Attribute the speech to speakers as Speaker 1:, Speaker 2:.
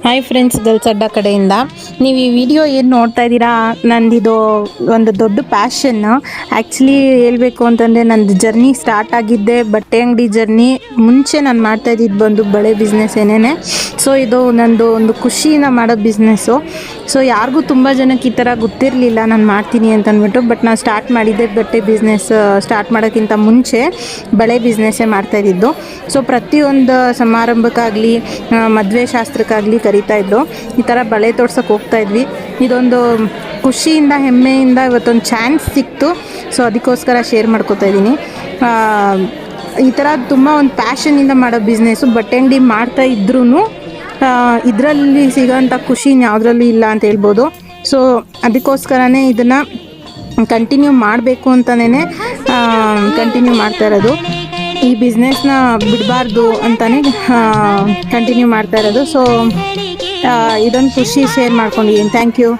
Speaker 1: Hi friends, girls ಅಡ್ಡ ಕಡೆಯಿಂದ ನೀವು ಈ ವಿಡಿಯೋ ಏನು ನೋಡ್ತಾ ಇದ್ದೀರಾ, ನಂದಿದು ಒಂದು ದೊಡ್ಡ ಪ್ಯಾಷನ್. ಆ್ಯಕ್ಚುಲಿ ಹೇಳಬೇಕು ಅಂತಂದರೆ ನಂದು ಜರ್ನಿ ಸ್ಟಾರ್ಟ್ ಆಗಿದ್ದೆ ಬಟ್ಟೆ ಅಂಗಡಿ ಜರ್ನಿ. ಮುಂಚೆ ನಾನು ಮಾಡ್ತಾ ಇದ್ದಿದ್ದು ಬಂದು ಬಳೆ ಬಿಸ್ನೆಸ್ ಏನೇನೆ. ಸೊ ಇದು ನಂದು ಒಂದು ಖುಷಿಯಿಂದ ಮಾಡೋ ಬಿಸ್ನೆಸ್ಸು. ಸೊ ಯಾರಿಗೂ ತುಂಬ ಜನಕ್ಕೆ ಈ ಥರ ಗೊತ್ತಿರಲಿಲ್ಲ ನಾನು ಮಾಡ್ತೀನಿ ಅಂತ ಅಂದ್ಬಿಟ್ಟು. ಬಟ್ ನಾನು ಸ್ಟಾರ್ಟ್ ಮಾಡಿದ್ದೆ ಬಟ್ಟೆ ಬಿಸ್ನೆಸ್ ಸ್ಟಾರ್ಟ್ ಮಾಡೋಕ್ಕಿಂತ ಮುಂಚೆ ಬಳೆ ಬಿಸ್ನೆಸ್ಸೇ ಮಾಡ್ತಾಯಿದ್ದು. ಸೊ ಪ್ರತಿಯೊಂದು ಸಮಾರಂಭಕ್ಕಾಗಲಿ ಮದುವೆ ಶಾಸ್ತ್ರಕ್ಕಾಗಲಿ ಕರಿತಾಯಿದ್ರು. ಈ ಥರ ಬಳೆ ತೋರ್ಸೋಕೆ ಹೋಗ್ತಾಯಿದ್ವಿ. ಇದೊಂದು ಖುಷಿಯಿಂದ ಹೆಮ್ಮೆಯಿಂದ ಇವತ್ತೊಂದು ಚಾನ್ಸ್ ಸಿಕ್ತು. ಸೊ ಅದಕ್ಕೋಸ್ಕರ ಶೇರ್ ಮಾಡ್ಕೋತಾ ಇದ್ದೀನಿ. ಈ ಥರ ತುಂಬ ಒಂದು ಪ್ಯಾಷನಿಂದ ಮಾಡೋ ಬಿಸ್ನೆಸ್ಸು. ಬಟ್ಟೆ ಅಂಗಡಿ ಮಾಡ್ತಾ ಇದ್ರೂ ಇದರಲ್ಲಿ ಸಿಗೋಂಥ ಖುಷಿ ಯಾವುದ್ರಲ್ಲೂ ಇಲ್ಲ ಅಂತ ಹೇಳ್ಬೋದು. ಸೊ ಅದಕ್ಕೋಸ್ಕರನೇ ಇದನ್ನು ಕಂಟಿನ್ಯೂ ಮಾಡಬೇಕು ಅಂತಲೇ ಕಂಟಿನ್ಯೂ ಮಾಡ್ತಾ ಇರೋದು. ಈ ಬಿಸ್ನೆಸ್ನ ಬಿಡಬಾರ್ದು ಅಂತಲೇ ಕಂಟಿನ್ಯೂ ಮಾಡ್ತಾ ಇರೋದು. ಸೊ ಇದೊಂದು ಖುಷಿ ಶೇರ್ ಮಾಡ್ಕೊಂಡಿದ್ದೀನಿ. Thank you.